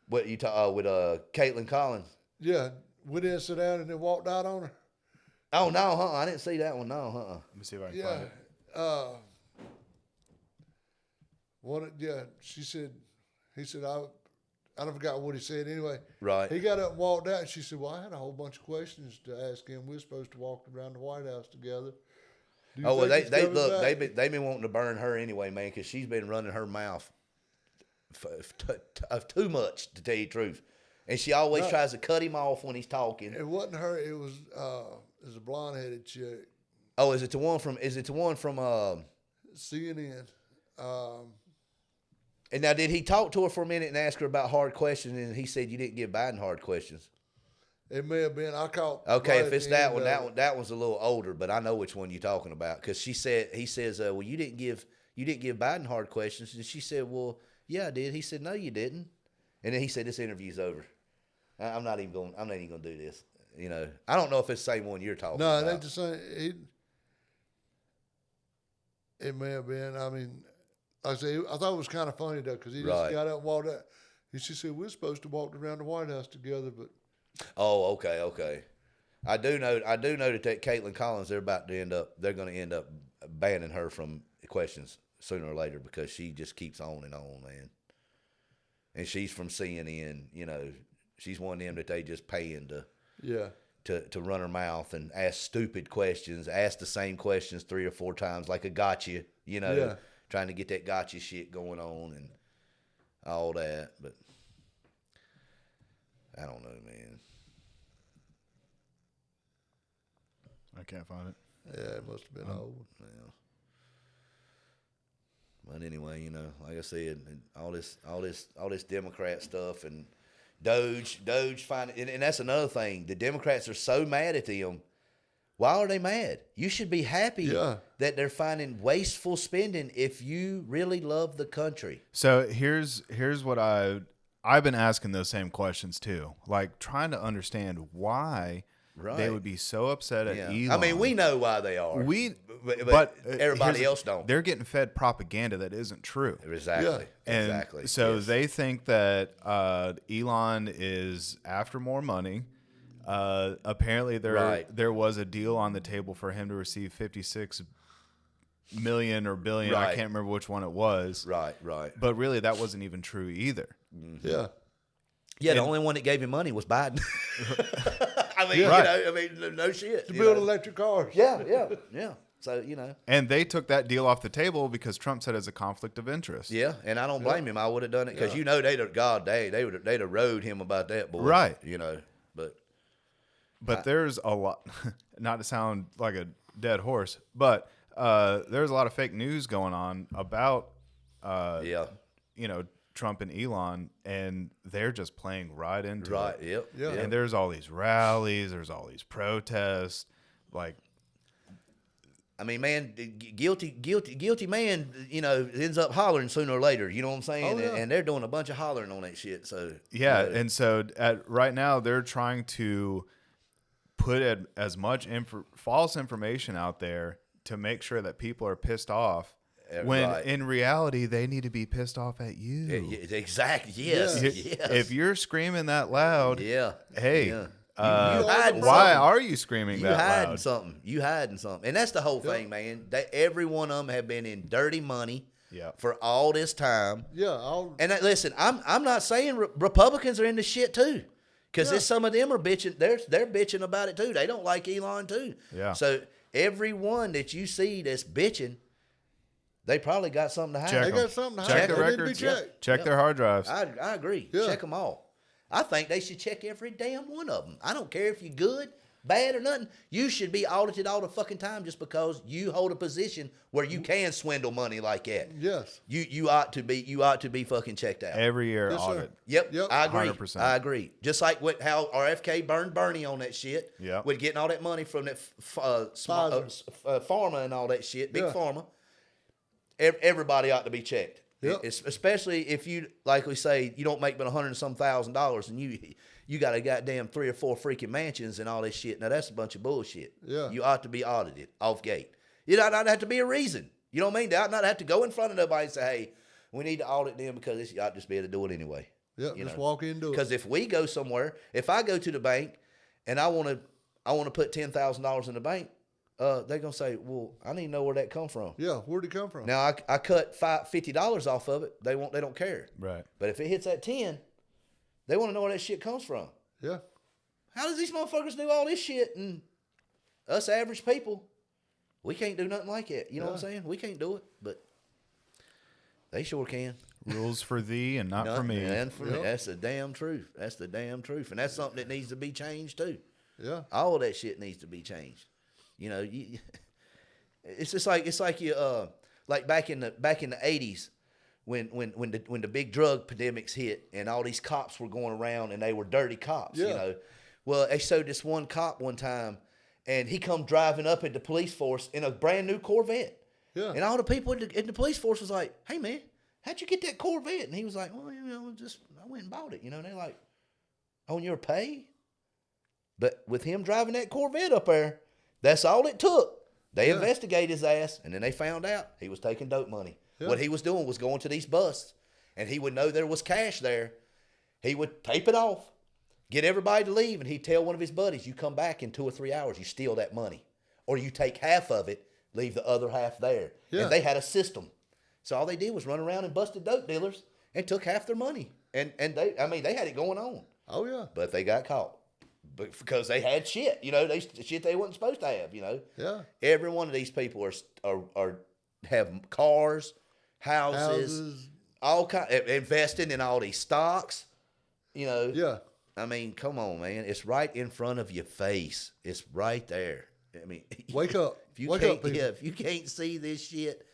What you talk with Caitlin Collins? Yeah, we didn't sit down and then walked out on her. Oh no, I didn't see that one. No, Let me see if I can Yeah. find it. He said, I don't forgot what he said anyway. Right. He got up and walked out, and she said, well, I had a whole bunch of questions to ask him. We're supposed to walk around the White House together. Do you Oh well, think he's coming back? they've been wanting to burn her anyway, man, because she's been running her mouth too much, to tell you the truth, and she always tries to cut him off when he's talking. It wasn't her. It was a blonde-headed chick. Oh, is it the one from CNN. And now, did he talk to her for a minute and ask her about hard questions? And he said you didn't give Biden hard questions. It may have been. I caught. Okay, right if at it's the that end one, of it. that one's a little older, but I know which one you're talking about because he says, well, you didn't give Biden hard questions, and she said, well, yeah, I did. He said, no, you didn't, and then he said, this interview's over. I'm not even gonna do this. You know, I don't know if it's the same one you're talking No, about. it ain't the same. It may have been. I mean, like I say, I thought it was kind of funny though, because he just Right. got up and walked out. She said, we're supposed to walk around the White House together, but Oh, okay. I do know that Caitlin Collins, they're going to end up banning her from questions sooner or later because she just keeps on and on, man. And she's from CNN, you know. She's one of them that they just paying Yeah. to run her mouth and ask stupid questions, ask the same questions 3 or 4 times, like a gotcha, Yeah. trying to get that gotcha shit going on and all that. But I don't know, man. I can't find it. Yeah, it must have been old. Yeah. But anyway, like I said, and all this Democrat stuff and Doge finding, and that's another thing. The Democrats are so mad at them. Why are they mad? You should be happy that they're finding wasteful spending if you really love the country. So here's what I've been asking those same questions too, like trying to understand why they would be so upset at Elon. I mean, we know why they are. But everybody else don't. They're getting fed propaganda that isn't true. Exactly. And exactly. so they think that Elon is after more money. Apparently there was a deal on the table for him to receive 56 million or billion. I can't remember which one it was. Right. But really, that wasn't even true either. Yeah. Yeah, the only one that gave him money was Biden. I mean, no shit. To build electric cars. Yeah. So, And they took that deal off the table because Trump said it's a conflict of interest. Yeah, and I don't blame him. I would have done it because they'd have rode him about that, boy. Right. But there's a lot, not to sound like a dead horse, but there's a lot of fake news going on about, Trump and Elon, and they're just playing right into it. Yep. Yeah. And there's all these rallies, there's all these protests, like. I mean, man, guilty man, ends up hollering sooner or later. You know what I'm saying? Oh, yeah. And they're doing a bunch of hollering on that shit. So Yeah, and so right now they're trying to put as much false information out there to make sure that people are pissed off. When in reality, they need to be pissed off at you. Exactly. Yes. If you're screaming that loud, hey, you hiding why something. are you screaming You that hiding loud? something. You hiding something. And that's the whole thing, man. Every one of them have been in dirty money for all this time. Yeah. Listen, I'm not saying Republicans are in the shit too. Because some of them are bitching. They're bitching about it too. They don't like Elon too. Yeah. So everyone that you see that's bitching, they probably got something to hide. Check They 'em. got something to Check hide. the They need to be records. checked. Check their hard drives. I agree. Yeah. Check them all. I think they should check every damn one of them. I don't care if you're good, bad, or nothing. You should be audited all the fucking time just because you hold a position where you can swindle money like that. Yes. You ought to be fucking checked out. Every year Yes, sir. audit. Yep, I agree. 100%. I agree. Just like how RFK burned Bernie on that shit. Yep. With getting all that money from that pharma and all that shit, big pharma. Everybody ought to be checked. Yep. Especially if you, like we say, you don't make but $100 and some thousand and you got a goddamn 3 or 4 freaking mansions and all this shit. Now that's a bunch of bullshit. Yeah. You ought to be audited off gate. You ought not have to be a reason. You know what I mean? They ought not have to go in front of nobody and say, hey, we need to audit them because this, you ought to just be able to do it anyway. Yeah. Just walk in and do it. Because if we go somewhere, if I go to the bank and I want to put $10,000 in the bank, they're gonna say, well, I need to know where that come from. Yeah. Where'd it come from? Now I cut $50 off of it. They don't care. Right. But if it hits that 10, they want to know where that shit comes from. Yeah. How does these motherfuckers do all this shit and us average people, we can't do nothing like that. You know what I'm saying? We can't do it, but they sure can. Rules for thee and not for me. And for me. That's the damn truth. That's the damn truth. And that's something that needs to be changed too. Yeah. All of that shit needs to be changed. It's just like you like back in the 80s when the big drug epidemics hit and all these cops were going around and they were dirty cops. Yeah. Well, they showed this one cop one time and he come driving up at the police force in a brand new Corvette. Yeah. And all the people in the police force was like, hey man, how'd you get that Corvette? And he was like, well, I went and bought it. And they're like, on your pay? But with him driving that Corvette up there, that's all it took. They investigated his ass, and then they found out he was taking dope money. Yeah. What he was doing was going to these busts, and he would know there was cash there. He would tape it off, get everybody to leave, and he'd tell one of his buddies, you come back in 2 or 3 hours, you steal that money. Or you take half of it, leave the other half there. Yeah. And they had a system. So all they did was run around and busted dope dealers and took half their money. And they had it going on. Oh yeah. but they got caught. But because they had shit, shit they wasn't supposed to have, Yeah. Every one of these people are have cars, houses. All kind investing in all these stocks, Yeah. I mean, come on, man. It's right in front of your face. It's right there. I mean, Wake up. If you Wake can't, up, people. if you can't see this shit,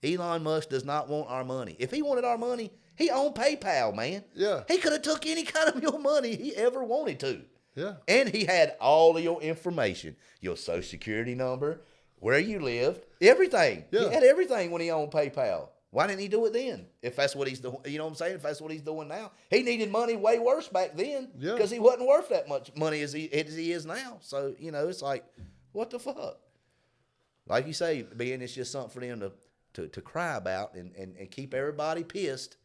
Elon Musk does not want our money. If he wanted our money, he owned PayPal, man. Yeah. He could have took any kind of your money he ever wanted to. Yeah. And he had all of your information, your social security number, where you lived, everything. Yeah. He had everything when he owned PayPal. Why didn't he do it then? If that's what he's doing, you know what I'm saying? If that's what he's doing now, he needed money way worse back then Yeah. because he wasn't worth that much money as he is now. So it's like, what the fuck? Like you say, Ben, it's just something for them to cry about and keep everybody pissed,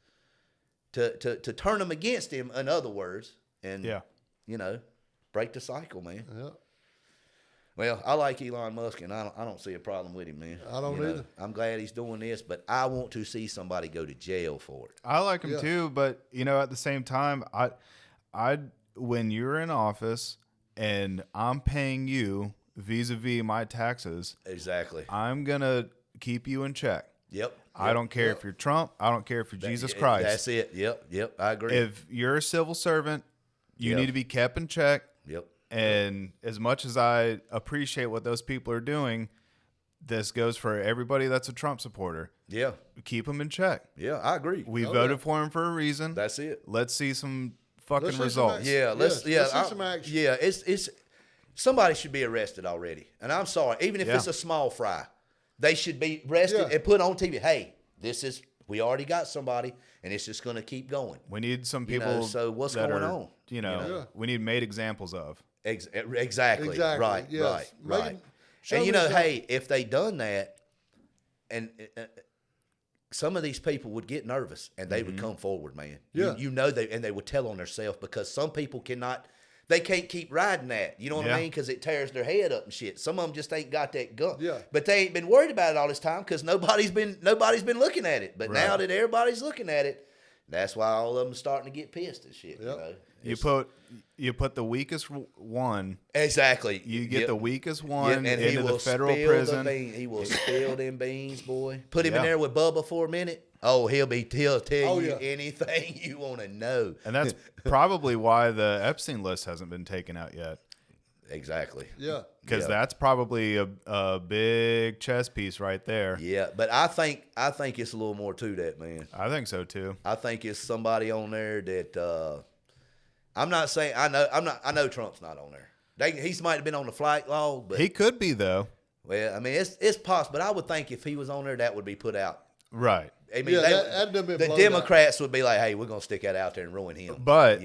to turn them against him. In other words, and break the cycle, man. Yeah. Well, I like Elon Musk, and I don't see a problem with him, man. I don't either. I'm glad he's doing this, but I want to see somebody go to jail for it. I like him Yeah. too, but at the same time, I when you're in office and I'm paying you vis-a-vis my taxes, Exactly. I'm gonna keep you in check. Yep. I don't care if you're Trump. I don't care if you're Jesus Christ. That's it. Yep. I agree. If you're a civil servant, you Yep. need to be kept in check. Yep. And as much as I appreciate what those people are doing, this goes for everybody that's a Trump supporter. Yeah. Keep them in check. Yeah, I agree. We Oh, voted yeah. for him for a reason. That's it. Let's see some fucking Let's see some results. action. Yeah, let's see some action. Yeah, it's somebody should be arrested already. And I'm sorry, even if Yeah. it's a small fry, they should be arrested Yeah. and put on TV. Hey, we already got somebody, and it's just going to keep going. We need some You know, people. so what's that going are, on? Yeah. We need made examples of. Exactly. Exactly, Right. yes. Make Right. it- show And me something. hey, if they done that, and some of these people would get nervous and they would come forward, man. Yeah. They would tell on themselves because some people they can't keep riding that. You know what Yeah. I mean? Because it tears their head up and shit. Some of them just ain't got that gun. Yeah. But they ain't been worried about it all this time because nobody's been looking at it. But now Right. that everybody's looking at it, that's why all of them starting to get pissed and shit. Yep. You put the weakest one. Exactly. You get Yep. the weakest Yeah, one and he into will the federal spill prison. He will spill them beans, boy. Put him in Yeah. there with Bubba for a minute. Oh, he'll tell Oh, you yeah. anything you want to know. And that's probably why the Epstein list hasn't been taken out yet. Exactly. Yeah. Because Yeah. that's probably a big chess piece right there. Yeah, but I think it's a little more to that, man. I think so too. I think it's somebody on there that I'm not saying I know Trump's not on there. He might have been on the flight log, but He could be though. well, I mean it's possible. But I would think if he was on there, that would be put out. Right. I mean, Yeah, they that'd have been the blowed Democrats would be like, "Hey, we're gonna stick that out there and ruin him." But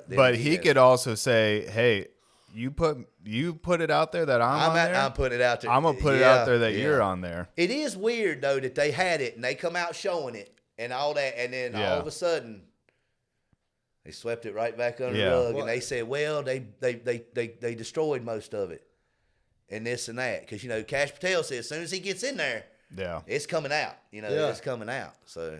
but he could also say, "Hey, you put it out there that I'm putting it out there. I'm gonna put it Yeah, out there that yeah. you're on there." It is weird though that they had it and they come out showing it and all that, and then Yeah. all of a sudden they swept it right back under Yeah. the rug, What? and they said, "Well, they destroyed most of it, and this and that." Because Cash Patel said as soon as he gets in there, Yeah. it's coming out. Yeah. It's coming out. So.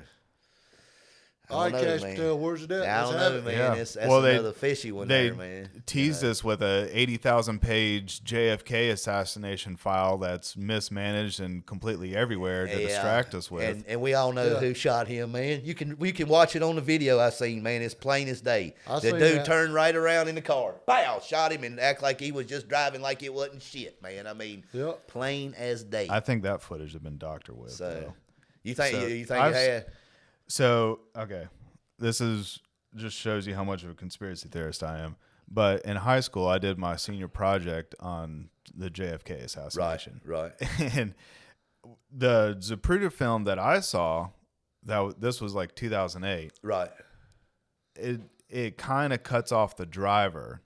I All right, don't know, Cash man. Patel, where's it at? I Let's don't have know, it. man. Yeah. That's Well, another fishy one They there, man. teased us with a 80,000 page JFK assassination file that's mismanaged and completely everywhere to distract us with. And we all know Yeah. who shot him, man. We can watch it on the video I seen, man. It's plain as day. I The seen dude that. turned right around in the car, bow, shot him, and act like he was just driving like it wasn't shit, man. I mean, Yep. plain as day. I think that footage has been doctored with. so though. you think So, you think I've- it had? So, okay. This is just shows you how much of a conspiracy theorist I am. But in high school, I did my senior project on the JFK assassination. Right. And the Zapruder film that I saw, this was like 2008. Right. It kind of cuts off the driver,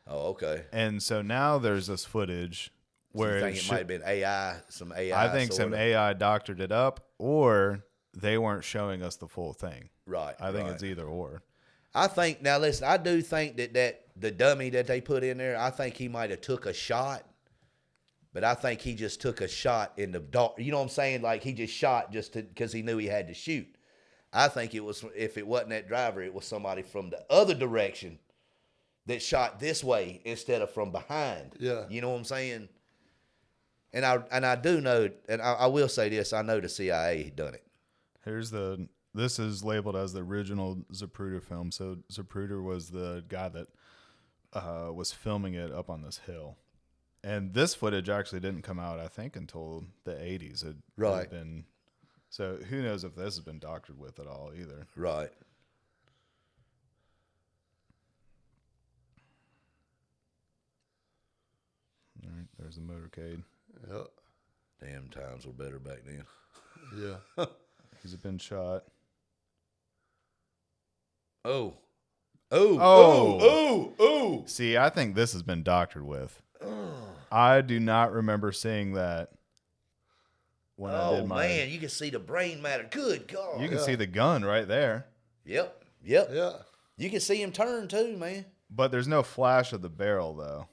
Oh, okay. and so now there's this footage where You think it might have been AI, some AI. I think some sorta? AI doctored it up, or they weren't showing us the full thing. Right. I think right. it's either or. I think now listen, I do think that the dummy that they put in there, I think he might have took a shot, but I think he just took a shot in the dark. You know what I'm saying? Like he just shot just because he knew he had to shoot. I think it was, if it wasn't that driver, it was somebody from the other direction that shot this way instead of from behind. Yeah. You know what I'm saying? And I do know, and I will say this, I know the CIA done it. This is labeled as the original Zapruder film. So Zapruder was the guy that was filming it up on this hill. And this footage actually didn't come out, I think, until the 80s. It Right. had been, so who knows if this has been doctored with at all either. Right. All right, there's the motorcade. Yep. Damn, times were better back then. Yeah. He's been shot. Oh. See, I think this has been doctored with. I do not remember seeing that when I Oh, did my. man, you can see the brain matter. Good God. You can see the gun right there, Yep. Yeah. You can see him turn too, man. but there's no flash of the barrel though.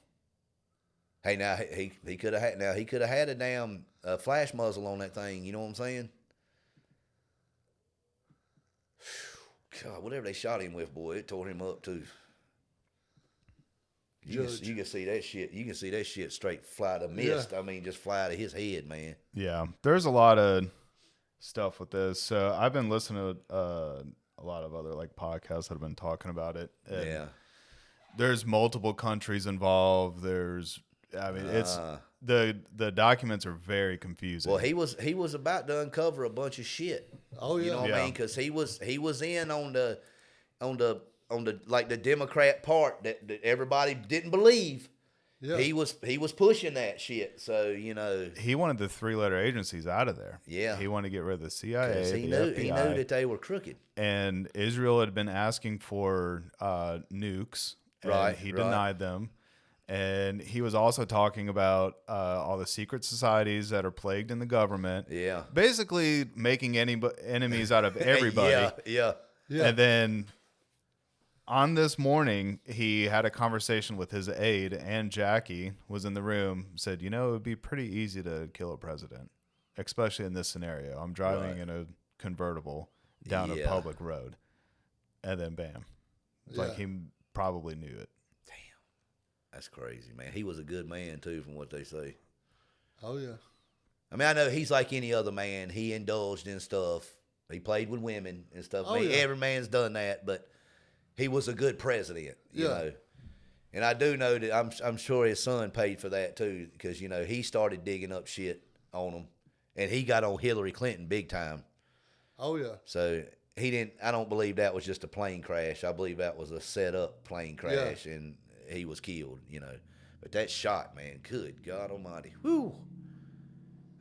Hey, now he could have had a damn flash muzzle on that thing. You know what I'm saying? God, whatever they shot him with, boy, it tore him up too. You can see that shit. You can see that shit straight fly to mist. Yeah. I mean, just fly to his head, man. Yeah, there's a lot of stuff with this. So I've been listening to a lot of other like podcasts that have been talking about it. And Yeah. there's multiple countries involved. It's the documents are very confusing. Well, he was about to uncover a bunch of shit. Oh yeah. You know what I Yeah. mean? Because he was in on the like the Democrat part that everybody didn't believe. Yeah. He was pushing that shit. So He wanted the 3-letter agencies out of there. Yeah. He wanted to get rid of the CIA, 'cause the he knew FBI, that they were crooked. and Israel had been asking for nukes. And Right, he right. denied them. And he was also talking about all the secret societies that are plagued in the government. Yeah. Basically making enemies out of everybody. Yeah. And then on this morning, he had a conversation with his aide, and Jackie was in the room, said, it would be pretty easy to kill a president, especially in this scenario. I'm driving in a convertible down a Yeah. public road. And then bam. Like he probably knew it. That's crazy, man. He was a good man too, from what they say. Oh yeah. I mean, I know he's like any other man. He indulged in stuff. He played with women and stuff. Oh, I mean, yeah. every man's done that, but he was a good president, you know. And I do know that I'm sure his son paid for that too, because he started digging up shit on him, and he got on Hillary Clinton big time. Oh yeah. So he didn't. I don't believe that was just a plane crash. I believe that was a set up plane crash, and he was killed. But that shot, man, good God Almighty, whoo!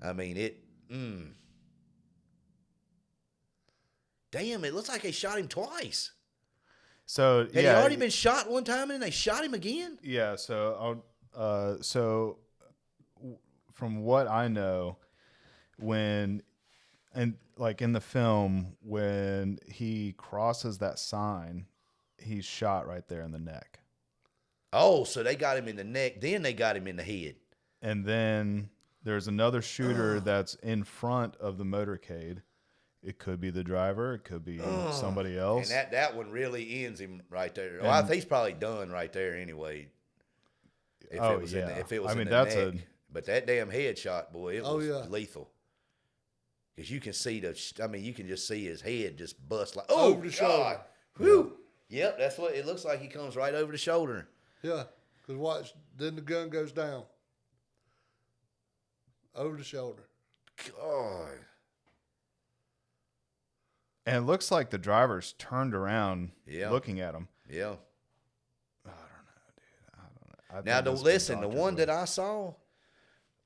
I mean it. Damn, it looks like they shot him twice. So Had he already been shot one time, and then they shot him again? Yeah, so from what I know, in the film, when he crosses that sign, he's shot right there in the neck. Oh, so they got him in the neck, then they got him in the head. And then there's another shooter that's in front of the motorcade. It could be the driver. It could be somebody else. And that one really ends him right there. Well, I think he's probably done right there anyway. If it was in the neck. But that damn headshot, boy, it was lethal. Because you can see you can just see his head just bust like, oh, Over the God. shoulder. Whew. Yep, that's what it looks like. He comes right over the shoulder. Yeah. Because watch, then the gun goes down. Over the shoulder. God. And it looks like the driver's turned around Yeah. looking at him. Yeah. I don't know, dude. Now, think the it's been one doctored that I saw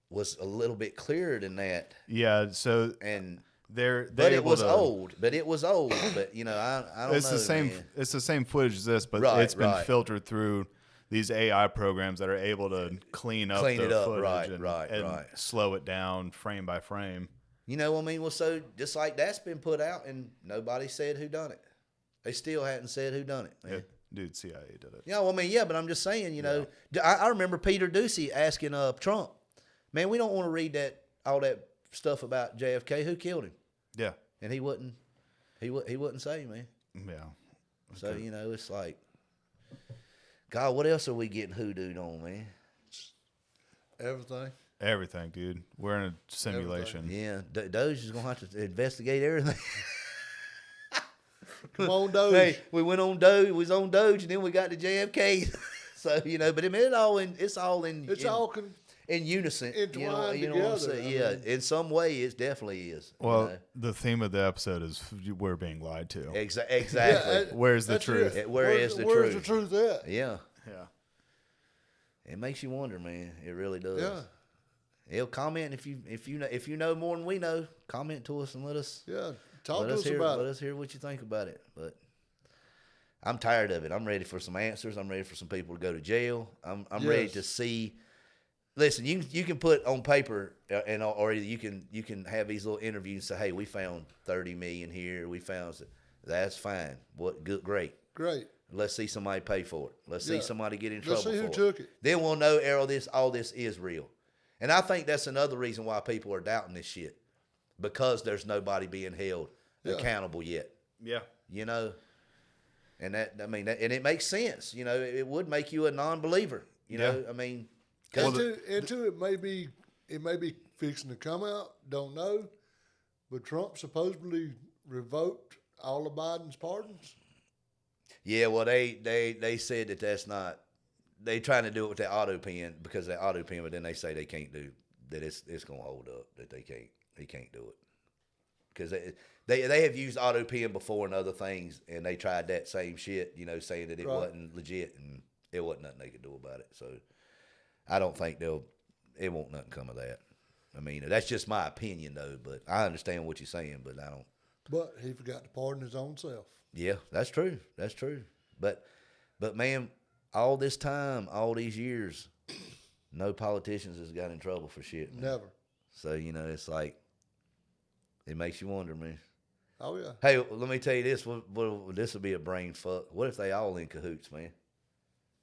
was a little bit clearer than that. Yeah, so And they're but it able was to, old. But it was old. But I don't know. It's the same. man. It's the same footage as this, but Right, it's been right. filtered through these AI programs that are able to clean up Clean the it up, footage right, and, right, and right. slow it down frame by frame. You know what I mean? Well, so just like that's been put out, and nobody said who done it. They still hadn't said who done it. Man. Dude, CIA did it. Yeah, well, I mean, yeah, but I'm just saying, I remember Peter Ducey asking Trump, man, we don't want to read all that stuff about JFK. Who killed him? Yeah. And he wouldn't. He wouldn't say, man. Yeah. So it's like, God, what else are we getting hoodooed on, man? Everything. Everything, dude. We're in a simulation. Yeah, Doge is gonna have to investigate everything. Come on, Doge. Hey, we went on Doge. We was on Doge, and then we got to JFK. So but I mean, it's all in unison. Entwined You know what I'm together, saying? Yeah, in some way, it definitely is. Well, the theme of the episode is we're being lied to. Exactly. Where's the That's truth? it. Where's the Where's truth? the truth at? Yeah, Yeah. it makes you wonder, man. It really does. Yeah. He'll comment if you know more than we know. Comment to us and let us Talk to us about let it. us hear what you think about it. But I'm tired of it. I'm ready for some answers. I'm ready for some people to go to jail. I'm ready to see. Listen, you can put on paper or you can have these little interviews and say, hey, we found 30 million here. We found that's fine. What good, great. Let's see somebody pay for it. Let's see somebody get in trouble Let's see who for took it. Then we'll know all this is real. And I think that's another reason why people are doubting this shit, because there's nobody being held accountable yet. Yeah. And and it makes sense. It would make you a non-believer. You know, I mean, Into it may be fixing to come out. Don't know, but Trump supposedly revoked all of Biden's pardons. yeah. Well, they said that's not. They trying to do it with that auto pen because that auto pen, but then they say they can't do that. It's gonna hold up. That he can't do it because they have used auto pen before and other things, and they tried that same shit. Saying that it wasn't legit and it wasn't nothing they could do about it. So I don't think it won't nothing come of that. I mean, that's just my opinion though. But I understand what you're saying, but I don't. But he forgot to pardon his own self. Yeah, that's true. That's true. But man, all this time, all these years, no politicians has got in trouble for shit. Man. Never. So, it's like, it makes you wonder, man. Oh, yeah. Hey, let me tell you this. This will be a brain fuck. What if they all in cahoots, man?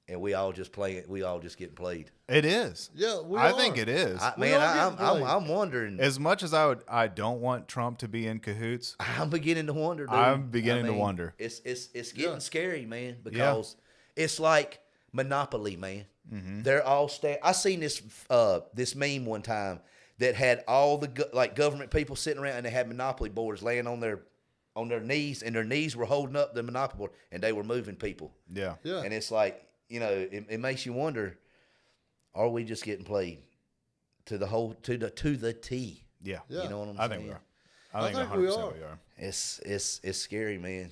And we all just getting played. It is. Yeah, I think it is. I'm wondering. As much as I don't want Trump to be in cahoots. I'm beginning to wonder, dude. I'm beginning to wonder. It's getting scary, man, because it's like Monopoly, man. Mm-hmm. They're all I seen this meme one time that had all the government people sitting around, and they had Monopoly boards laying on their knees, and their knees were holding up the Monopoly board, and they were moving people. Yeah. And it's like, it makes you wonder, are we just getting played to the T? Yeah. You know what I'm saying? I think we are. I think 100% we are. It's scary, man.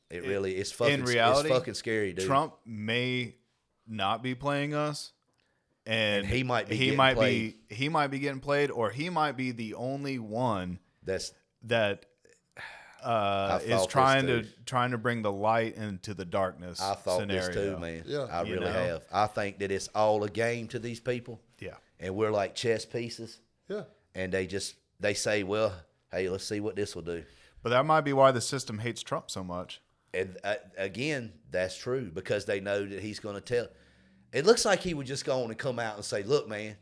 It really is fucking. In reality, it's fucking scary, dude. Trump may not be playing us, and he might be getting played, or he might be the only one that is trying to bring the light into the darkness. I thought scenario. this too, man. Yeah. I really have. I think that it's all a game to these people. Yeah, and we're like chess pieces. Yeah, and they say, well, hey, let's see what this will do. But that might be why the system hates Trump so much. And again, that's true, because they know that he's going to tell. It looks like he would just go on and come out and say, look, man,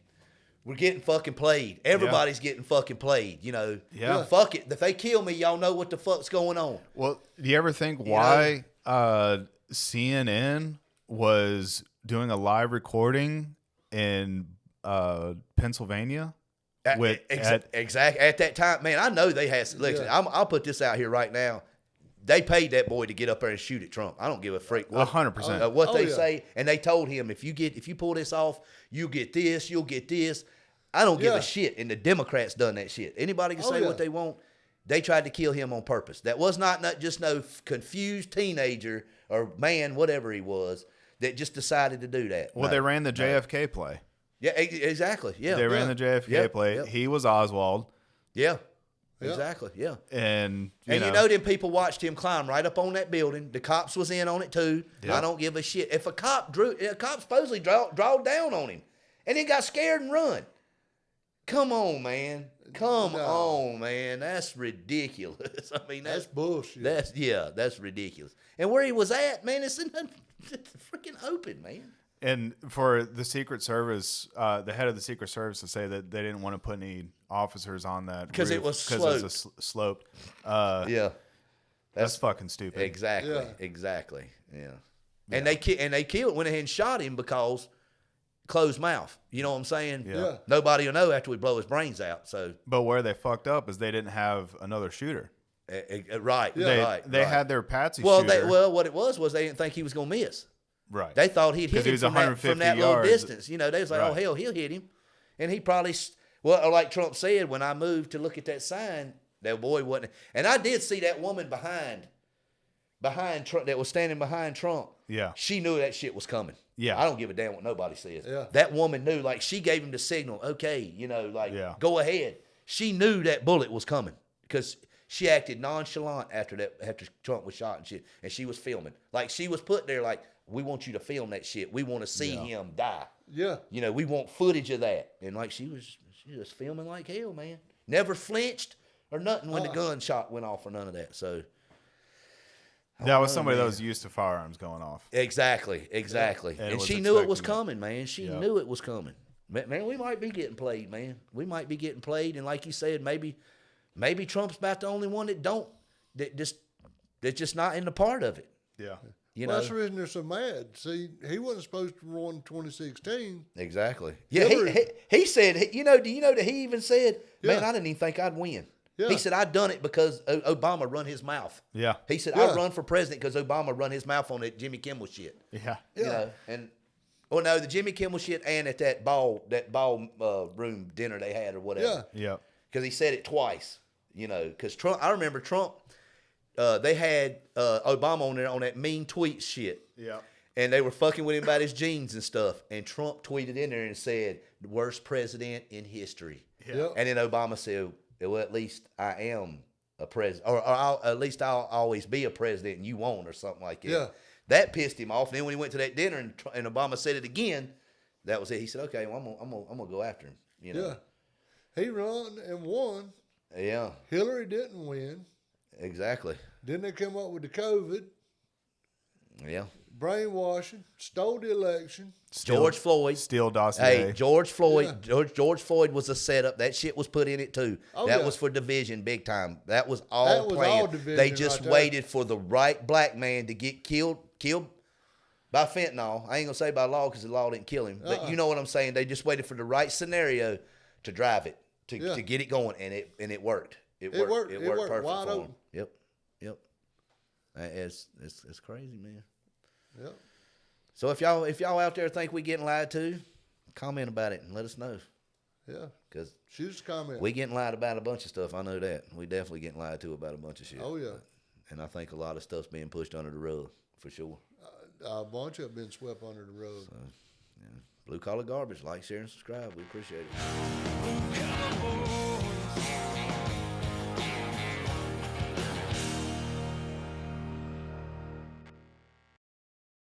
we're getting fucking played. Everybody's getting fucking played, Yeah. Fuck it. If they kill me, y'all know what the fuck's going on. Well, do you ever think why CNN was doing a live recording in Pennsylvania? Exactly. At that time, man, I know they had. Listen, I'll put this out here right now. They paid that boy to get up there and shoot at Trump. I don't give a freak. 100%. What they say, and they told him, if you pull this off, you'll get this. I don't give a shit. And the Democrats done that shit. Anybody can say what they want. They tried to kill him on purpose. That was not just no confused teenager or man, whatever he was, that just decided to do that. Well, they ran the JFK play. Yeah, exactly. Yeah, They ran the JFK play. Yep. He was Oswald. Yeah. Exactly, yeah. And them people watched him climb right up on that building. The cops was in on it too. Yeah. I don't give a shit. If a cop supposedly drawed down on him and then got scared and run. Come on, man. Come on, man. That's ridiculous. I mean, that's bullshit. That's ridiculous. And where he was at, man, it's freaking open, man. And for the Secret Service, the head of the Secret Service to say that they didn't want to put any officers on that because it was sloped. Yeah. That's fucking stupid. Exactly. Yeah. Exactly. Yeah. And they killed, went ahead and shot him because closed mouth. You know what I'm saying? Yeah. Nobody will know after we blow his brains out. So But where they fucked up is they didn't have another shooter. right. Yeah. They had their patsy Well, shooter. what it was they didn't think he was gonna miss. right. They thought he'd hit he him was from that 150 little yards. distance. You know, they was like, oh Right. hell, he'll hit him, and he probably like Trump said, when I moved to look at that sign, that boy wasn't. And I did see that woman behind Trump that was standing behind Trump. Yeah. She knew that shit was coming. Yeah. I don't give a damn what nobody says. Yeah. That woman knew, like she gave him the signal, okay, you know, like Yeah. go ahead. She knew that bullet was coming because she acted nonchalant after Trump was shot and shit, and she was filming. Like she was put there, like we want you to film that shit. We want to see him die. Yeah. You know, we want footage of that. And like she was filming like hell, man. Never flinched or nothing when the gunshot went off or none of that. So That was know, somebody that man. was used to firearms going off. exactly. And And was she knew it was expecting it. coming, man. She Yeah. knew it was coming. Man, we might be getting played, man. We might be getting played. And like you said, maybe Trump's about the only one that's just not in the part of it. Yeah. You Well, know? that's the reason they're so mad. See, he wasn't supposed to run in 2016. Exactly. Yeah, Hillary- he said, do you know that he even said, man, Yeah. I didn't even think I'd win. Yeah. He said, I done it because Obama run his mouth. Yeah. He said, Yeah. I run for president because Obama run his mouth on that Jimmy Kimmel shit. Yeah. You know, no, the Jimmy Kimmel shit and at that ball room dinner they had or whatever. Yeah. Yeah. Because he said it twice, you know, because Trump, I remember Trump, they had Obama on there on that mean tweet shit. Yeah. And they were fucking with him about his jeans and stuff. And Trump tweeted in there and said, worst president in history. Yeah. And then Obama said, well, at least I am a president, or at least I'll always be a president and you won't, or something like that. Yeah. That pissed him off. And then when he went to that dinner and Obama said it again, that was it. He said, okay, well, I'm gonna go after him. You know? Yeah. He run and won. Yeah. Hillary didn't win. Exactly. Then they come up with the COVID, Yeah. brainwashing, stole the election. George Floyd. Steele dossier. Hey, George Floyd. George Floyd was a setup. That shit was put in it too. Oh, that yeah. was for division, big time. That was all That was planned. all division They just right there. waited for the right black man to get killed by fentanyl. I ain't gonna say by law because the law didn't kill him, but you know what I'm saying. They just waited for the right scenario to drive it to get it going, and it worked. It worked. It worked perfect wide for open. him. Yep. It's crazy, man. Yep. So if y'all out there think we getting lied to, comment about it and let us know. Yeah. Because Shoot us a comment. we getting lied about a bunch of stuff. I know that. We definitely getting lied to about a bunch of shit. Oh, yeah. And I think a lot of stuff's being pushed under the rug, for sure. A bunch have been swept under the rug. Blue collar garbage. Like, share, and subscribe. We appreciate it. Blue collar boys.